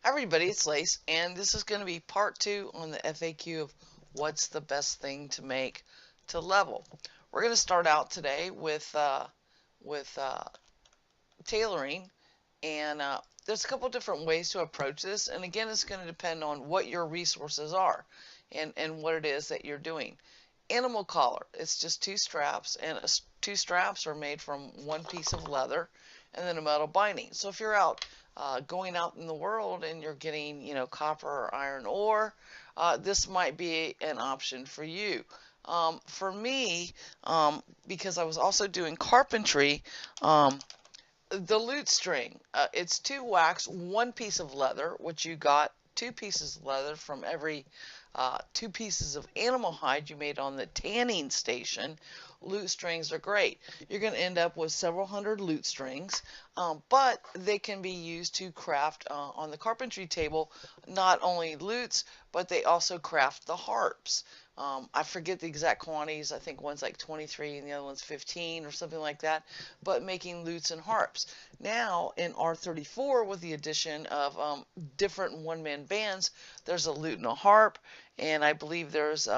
Everybody, it's Lace, and this is going to be part 2 on the FAQ of what's the best thing to make to level. We're going to start out today with tailoring, and there's a couple different ways to approach this, and again, it's going to depend on what your resources are and what it is that you're doing. Animal collar, it's just two straps, and two straps are made from one piece of leather and then a metal binding. So if you're out going out in the world and you're getting, copper or iron ore, this might be an option for you. For me, because I was also doing carpentry, the lute string, it's two wax, one piece of leather, which you got two pieces of leather from every two pieces of animal hide you made on the tanning station. Lute strings are great. You're going to end up with several hundred lute strings, but they can be used to craft on the carpentry table not only lutes, but they also craft the harps. I forget the exact quantities. I think one's like 23 and the other one's 15 or something like that. But making lutes and harps. Now in R34, with the addition of different one-man bands, there's a lute and a harp, and I believe there's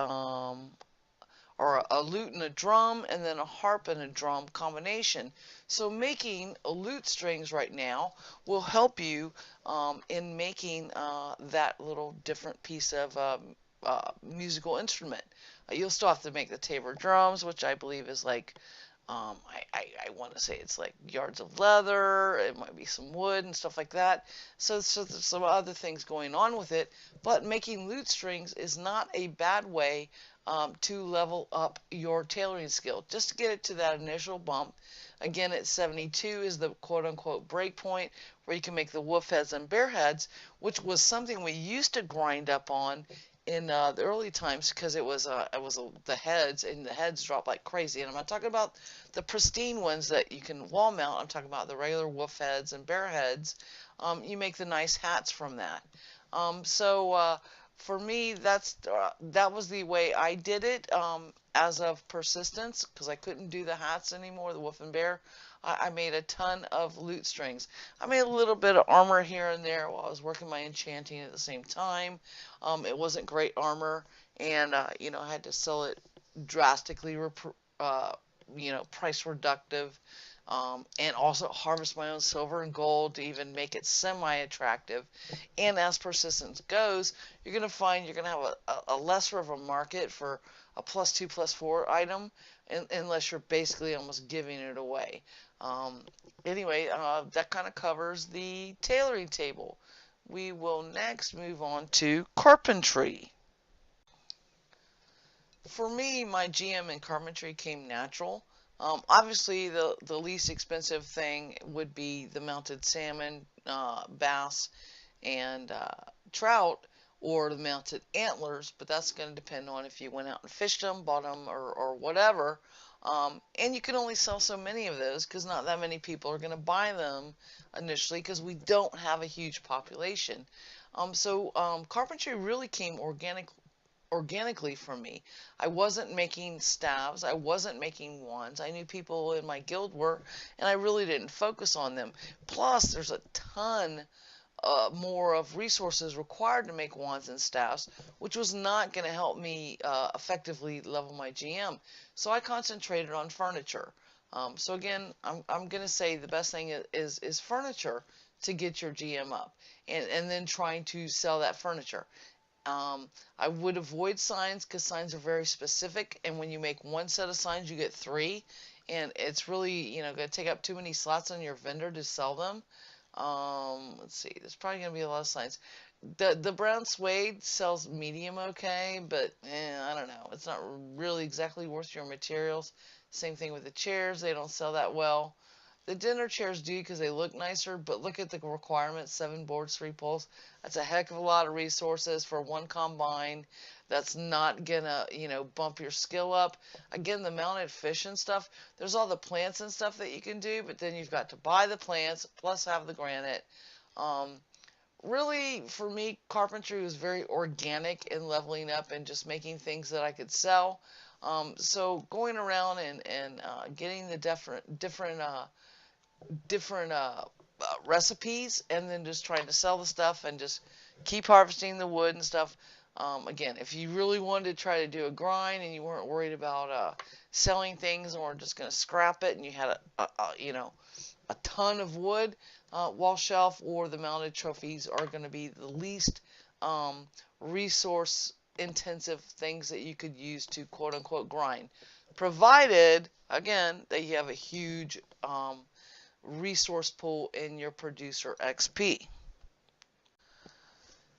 or a lute and a drum, and then a harp and a drum combination. So making lute strings right now will help you in making that little different piece of musical instrument. You'll still have to make the tabor drums, which I believe is like, I want to say it's like yards of leather, it might be some wood and stuff like that. So there's some other things going on with it, but making lute strings is not a bad way to level up your tailoring skill, just to get it to that initial bump. Again, at 72 is the quote-unquote break point where you can make the wolf heads and bear heads, which was something we used to grind up on in the early times because it was the heads, and the heads drop like crazy. And I'm not talking about the pristine ones that you can wall mount. I'm talking about the regular wolf heads and bear heads. You make the nice hats from that. So for me, that was the way I did it as of persistence, because I couldn't do the hats anymore, the wolf and bear. I made a ton of lute strings. I made a little bit of armor here and there while I was working my enchanting at the same time. It wasn't great armor, and I had to sell it drastically, price reductive, and also harvest my own silver and gold to even make it semi-attractive. And as persistence goes, you're going to find you're going to have a lesser of a market for a +2, +4 item, unless you're basically almost giving it away. Anyway, that kind of covers the tailoring table. We will next move on to carpentry. For me, my GM in carpentry came natural. Obviously, the least expensive thing would be the mounted salmon, bass, and trout, or the mounted antlers, but that's going to depend on if you went out and fished them, bought them, or whatever. And you can only sell so many of those because not that many people are going to buy them initially because we don't have a huge population. So carpentry really came organically for me. I wasn't making staves, I wasn't making wands. I knew people in my guild were, and I really didn't focus on them. Plus, there's a ton more of resources required to make wands and staffs, which was not going to help me effectively level my GM. So I concentrated on furniture. So again, I'm going to say the best thing is furniture to get your GM up, and then trying to sell that furniture. I would avoid signs because signs are very specific, and when you make one set of signs, you get three, and it's really, going to take up too many slots on your vendor to sell them. Let's see, there's probably going to be a lot of signs. The brown suede sells medium okay, but I don't know. It's not really exactly worth your materials. Same thing with the chairs. They don't sell that well. The dinner chairs do because they look nicer, but look at the requirements: 7 boards, 3 poles. That's a heck of a lot of resources for one combine. That's not gonna, bump your skill up. Again, the mounted fish and stuff, there's all the plants and stuff that you can do, but then you've got to buy the plants, plus have the granite. Um, Really, for me, carpentry was very organic in leveling up and just making things that I could sell. So going around and getting the different recipes and then just trying to sell the stuff and just keep harvesting the wood and stuff. Again, if you really wanted to try to do a grind and you weren't worried about selling things and were just going to scrap it and you had a ton of wood, wall shelf or the mounted trophies are going to be the least resource intensive things that you could use to quote unquote grind, provided again that you have a huge resource pool in your producer XP.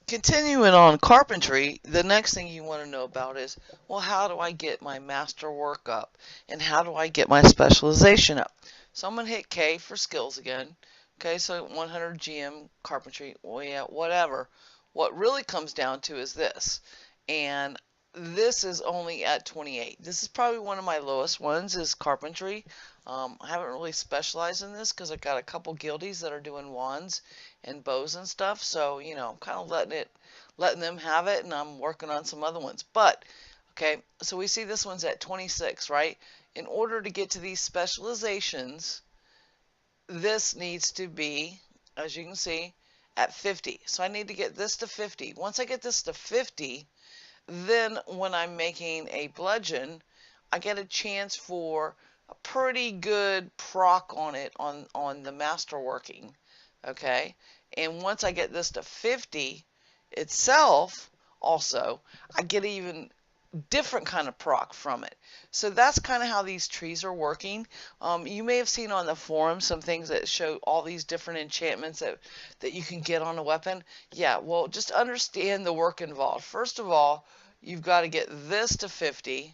Continuing on carpentry, the next thing you want to know about is, well, how do I get my master work up? And how do I get my specialization up? So I'm going to hit K for skills again. Okay, so 100 GM carpentry, well, yeah, whatever. What really comes down to is this. And this is only at 28. This is probably one of my lowest ones is carpentry. I haven't really specialized in this because I've got a couple guildies that are doing wands and bows and stuff. So, you know, I'm kind of letting them have it, and I'm working on some other ones. But, okay, so we see this one's at 26, right? In order to get to these specializations, this needs to be, as you can see, at 50. So I need to get this to 50. Once I get this to 50, then when I'm making a bludgeon, I get a chance for a pretty good proc on it on the masterworking. Okay, and once I get this to 50 itself, also I get even different kind of proc from it. So that's kind of how these trees are working. You may have seen on the forum some things that show all these different enchantments that you can get on a weapon. Yeah, well, just understand the work involved. First of all, you've got to get this to 50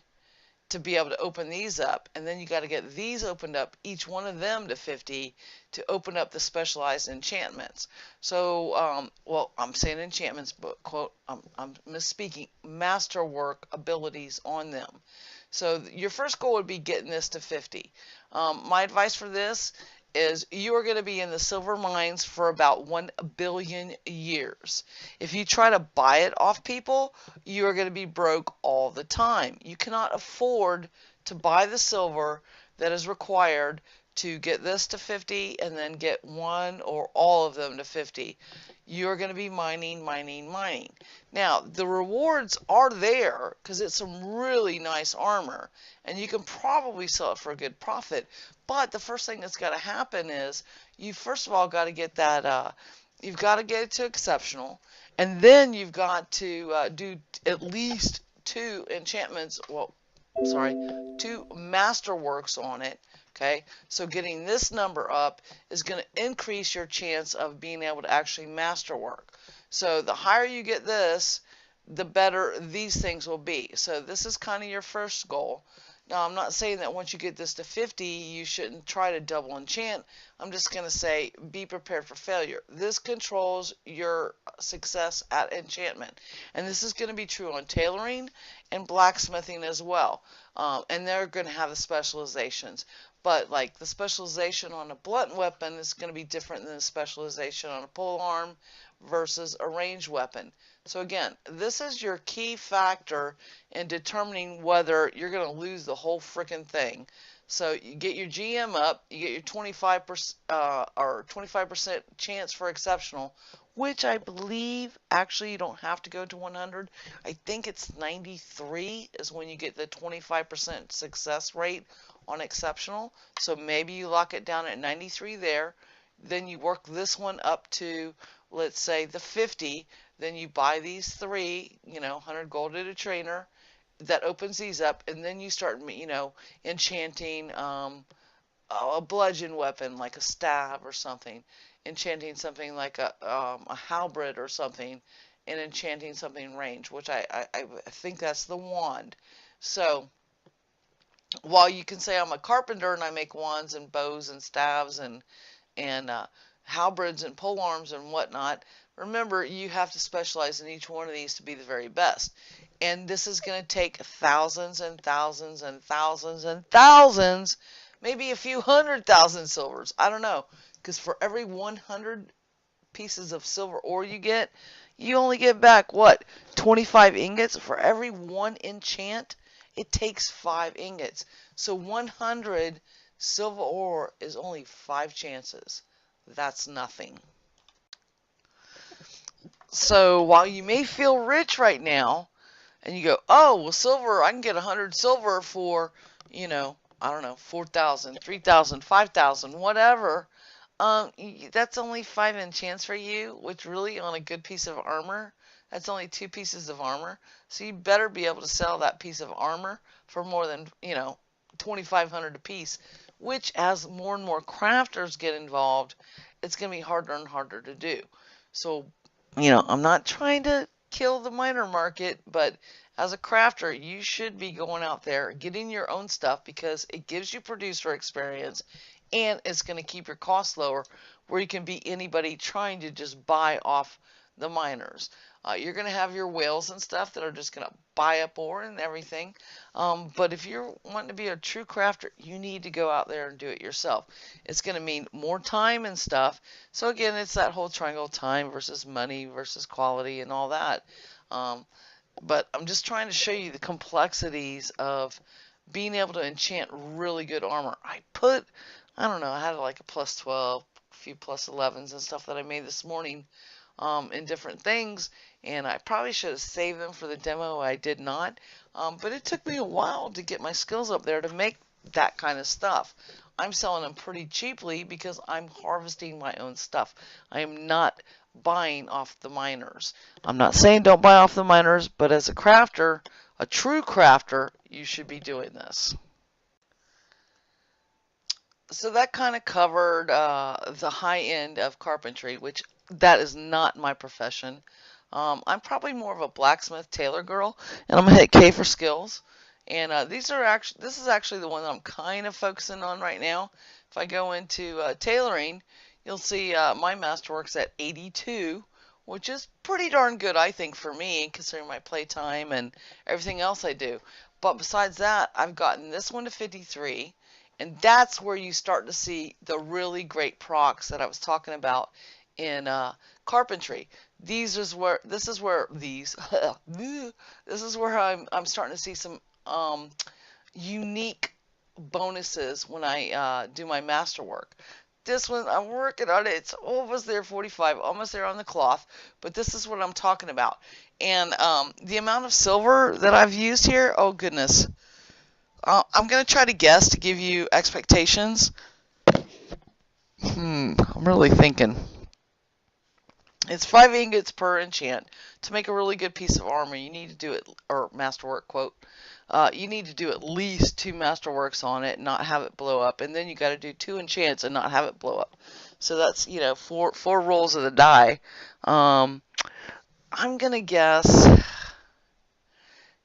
to be able to open these up, and then you got to get these opened up, each one of them to 50 to open up the specialized enchantments. So, well, I'm saying enchantments, but quote, I'm misspeaking, masterwork abilities on them. So your first goal would be getting this to 50. My advice for this is you are going to be in the silver mines for about 1 billion years. If you try to buy it off people, you are going to be broke all the time. You cannot afford to buy the silver that is required to get this to 50 and then get one or all of them to 50. You're going to be mining. Now, the rewards are there because it's some really nice armor, and you can probably sell it for a good profit. But the first thing that's got to happen is you first of all got to get that, you've got to get it to exceptional, and then you've got to do at least 2 enchantments, well, sorry, 2 masterworks on it. Okay, so getting this number up is going to increase your chance of being able to actually masterwork. So the higher you get this, the better these things will be. So this is kind of your first goal. Now, I'm not saying that once you get this to 50, you shouldn't try to double enchant. I'm just going to say be prepared for failure. This controls your success at enchantment. And this is going to be true on tailoring and blacksmithing as well. And they're going to have the specializations. But like the specialization on a blunt weapon is going to be different than the specialization on a pole arm versus a ranged weapon. So again, this is your key factor in determining whether you're going to lose the whole freaking thing. So you get your GM up, you get your 25% or 25% chance for exceptional, which I believe actually you don't have to go to 100. I think it's 93 is when you get the 25% success rate on exceptional. So maybe you lock it down at 93 there. Then you work this one up to, let's say, the 50. Then you buy these 3, 100 gold at a trainer. That opens these up, and then you start, enchanting a bludgeon weapon like a stab or something, enchanting something like a halberd or something, and enchanting something range, which I think that's the wand. So while you can say I'm a carpenter and I make wands and bows and staves and halberds and pole arms and whatnot, remember you have to specialize in each one of these to be the very best. And this is going to take thousands and thousands and thousands and thousands, maybe a few 100,000 silvers. I don't know, because for every 100 pieces of silver ore you only get back, what, 25 ingots? For every 1 enchant, it takes 5 ingots. So 100 silver ore is only 5 chances. that's nothing. So while you may feel rich right now, and you go, oh, well, silver, I can get 100 silver for, you know, I don't know, 4,000, 3,000, 5,000, whatever. That's only 5 enchants for you, which really on a good piece of armor, that's only 2 pieces of armor. So you better be able to sell that piece of armor for more than, you know, 2,500 a piece, which as more and more crafters get involved, it's going to be harder and harder to do. So, you know, I'm not trying to kill the miner market, but as a crafter, you should be going out there getting your own stuff because it gives you producer experience and it's going to keep your costs lower where you can beat anybody trying to just buy off the miners. You're going to have your whales and stuff that are just going to buy up ore and everything. But if you're wanting to be a true crafter, you need to go out there and do it yourself. It's going to mean more time and stuff. So again, it's that whole triangle, time versus money versus quality and all that. But I'm just trying to show you the complexities of being able to enchant really good armor. I don't know, I had like a plus 12, a few plus 11s and stuff that I made this morning in different things, and I probably should have saved them for the demo. I did not, but it took me a while to get my skills up there to make that kind of stuff. I'm selling them pretty cheaply because I'm harvesting my own stuff. I am not buying off the miners. I'm not saying don't buy off the miners, but as a crafter, a true crafter, you should be doing this. So that kind of covered the high end of carpentry, which that is not my profession. I'm probably more of a blacksmith tailor girl, and I'm gonna hit K for skills. And this is actually the one that I'm kind of focusing on right now. If I go into tailoring, you'll see my Masterwork's at 82, which is pretty darn good, I think, for me, considering my playtime and everything else I do. But besides that, I've gotten this one to 53. And that's where you start to see the really great procs that I was talking about in carpentry. This is where this is where I'm starting to see some unique bonuses when I do my masterwork. This one, I'm working on it. It's almost there, 45, almost there on the cloth. But this is what I'm talking about. And the amount of silver that I've used here, oh goodness. I'm going to try to guess to give you expectations. I'm really thinking. It's 5 ingots per enchant. To make a really good piece of armor, you need to do it, or masterwork quote, you need to do at least 2 masterworks on it and not have it blow up. And then you got to do 2 enchants and not have it blow up. So that's, you know, four rolls of the die. I'm going to guess,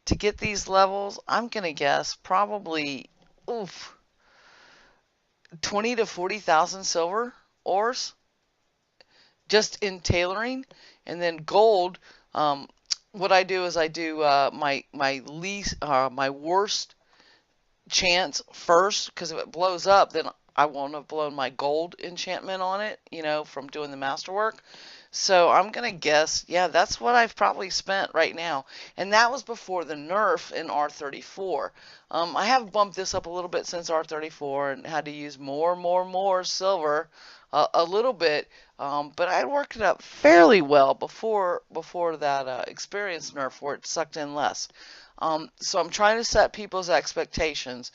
to get these levels, I'm going to guess probably, 20 to 40,000 silver ores just in tailoring. And then gold, what I do is I do my worst chance first, because if it blows up, then I won't have blown my gold enchantment on it, you know, from doing the masterwork. So I'm going to guess, yeah, that's what I've probably spent right now. And that was before the nerf in R34. I have bumped this up a little bit since R34 and had to use more silver a little bit. But I worked it up fairly well before that experience nerf where it sucked in less. So I'm trying to set people's expectations.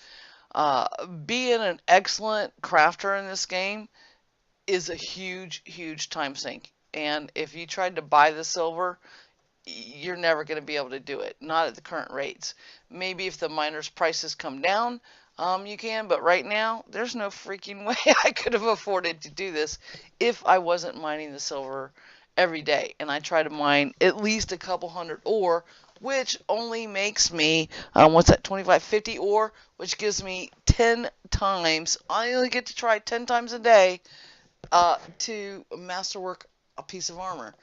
Being an excellent crafter in this game is a huge time sink. And if you tried to buy the silver, you're never going to be able to do it. Not at the current rates. Maybe if the miners' prices come down, you can. But right now, there's no freaking way I could have afforded to do this if I wasn't mining the silver every day. And I try to mine at least a couple hundred ore, which only makes me, what's that, 25, 50 ore, which gives me 10 times. I only get to try 10 times a day to masterwork a piece of armor.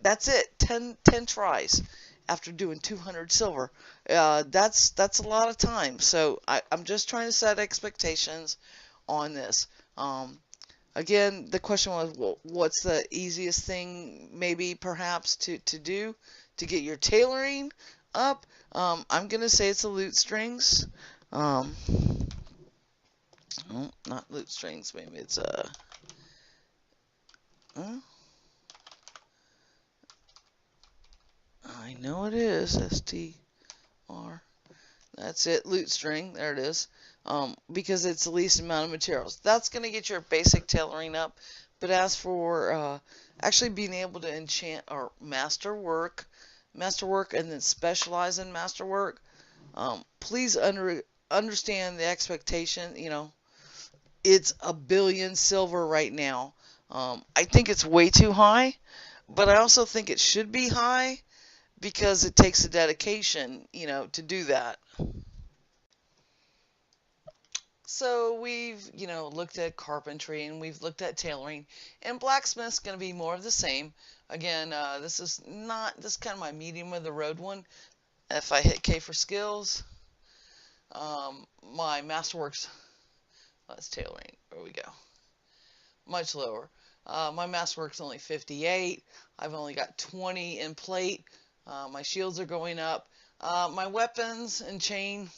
That's it. 10 tries after doing 200 silver. That's a lot of time. So I'm just trying to set expectations on this. Again, the question was, well, what's the easiest thing maybe perhaps to do to get your tailoring up? I'm going to say it's the loot strings. Not loot strings, maybe it's I know it is STR. That's it, loot string. There it is. Because it's the least amount of materials. That's going to get your basic tailoring up. But as for actually being able to enchant or masterwork, and then specialize in masterwork, please understand the expectation. It's a billion silver right now. I think it's way too high, but I also think it should be high because it takes a dedication, to do that. So we've, looked at carpentry and we've looked at tailoring, and blacksmith's going to be more of the same. Again, this is kind of my medium of the road one. If I hit K for skills, my masterworks, that's tailoring. There we go. Much lower. My masterwork's only 58. I've only got 20 in plate. My shields are going up. My weapons and chain,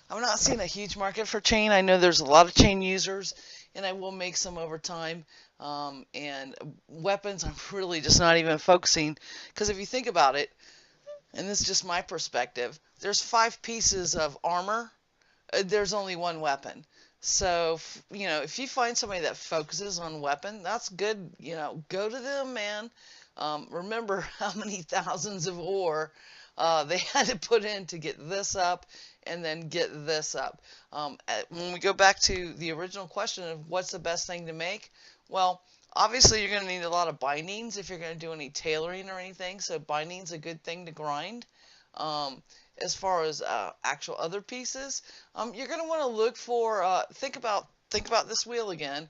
I'm not seeing a huge market for chain. I know there's a lot of chain users, and I will make some over time. And weapons, I'm really just not even focusing, because if you think about it, and this is just my perspective, there's 5 pieces of armor. There's only one weapon. So, if you find somebody that focuses on weapon, that's good. Go to them, man. Remember how many thousands of ore they had to put in to get this up and then get this up. When we go back to the original question of what's the best thing to make, well, obviously you're going to need a lot of bindings if you're going to do any tailoring or anything, so binding's a good thing to grind. As far as actual other pieces, you're going to want to look for, think about this wheel again.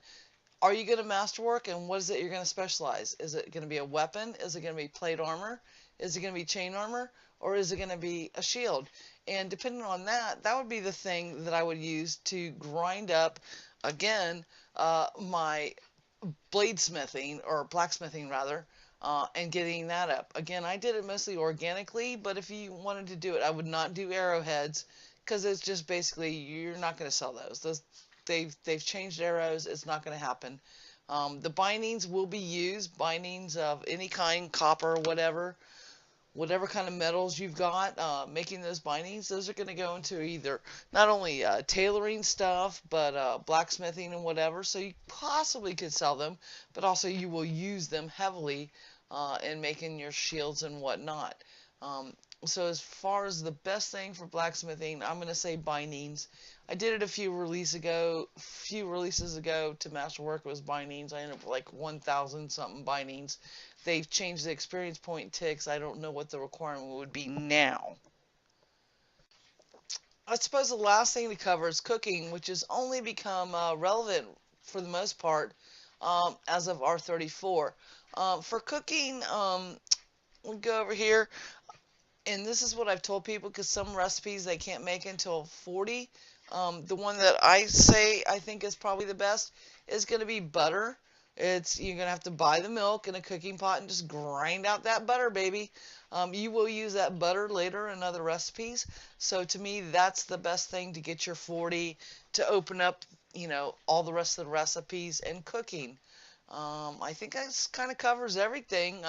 Are you going to masterwork, and what is it you're going to specialize? Is it going to be a weapon? Is it going to be plate armor? Is it going to be chain armor? Or is it going to be a shield? And depending on that, that would be the thing that I would use to grind up, again, my bladesmithing, or blacksmithing rather, and getting that up. Again, I did it mostly organically, but if you wanted to do it, I would not do arrowheads, because it's just basically, you're not going to sell those. They've changed arrows. It's not going to happen. The bindings will be used, bindings of any kind, copper, whatever kind of metals you've got, making those bindings, those are going to go into either not only tailoring stuff, but blacksmithing and whatever, so you possibly could sell them, but also you will use them heavily in making your shields and whatnot. So as far as the best thing for blacksmithing, I'm going to say bindings. I did it a few releases ago to Masterwork. It was bindings. I ended up with like 1,000 something bindings. They've changed the experience point ticks. I don't know what the requirement would be now. I suppose the last thing to cover is cooking, which has only become relevant for the most part as of R34. For cooking, we'll go over here, and this is what I've told people, because some recipes they can't make until 40. The one that I think is probably the best is going to be butter. You're going to have to buy the milk in a cooking pot and just grind out that butter, baby. You will use that butter later in other recipes. So to me, that's the best thing to get your 40 to open up, all the rest of the recipes and cooking. I think that kind of covers everything.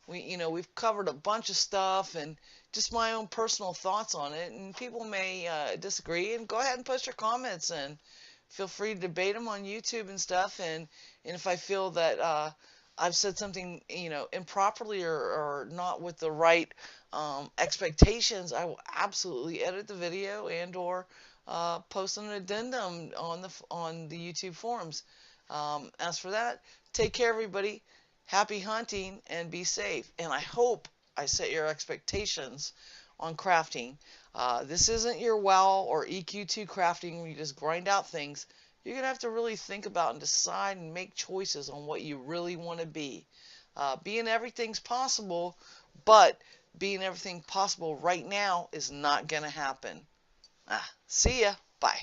We've covered a bunch of stuff and just my own personal thoughts on it. And people may disagree, and go ahead and post your comments and feel free to debate them on YouTube and stuff. And if I feel that I've said something, improperly or not with the right expectations, I will absolutely edit the video and or post an addendum on the YouTube forums. As for that, take care, everybody. Happy hunting and be safe. And I hope I set your expectations on crafting. This isn't your WoW or EQ2 crafting where you just grind out things. You're going to have to really think about and decide and make choices on what you really want to be. Being everything's possible, but being everything possible right now is not going to happen. See ya. Bye.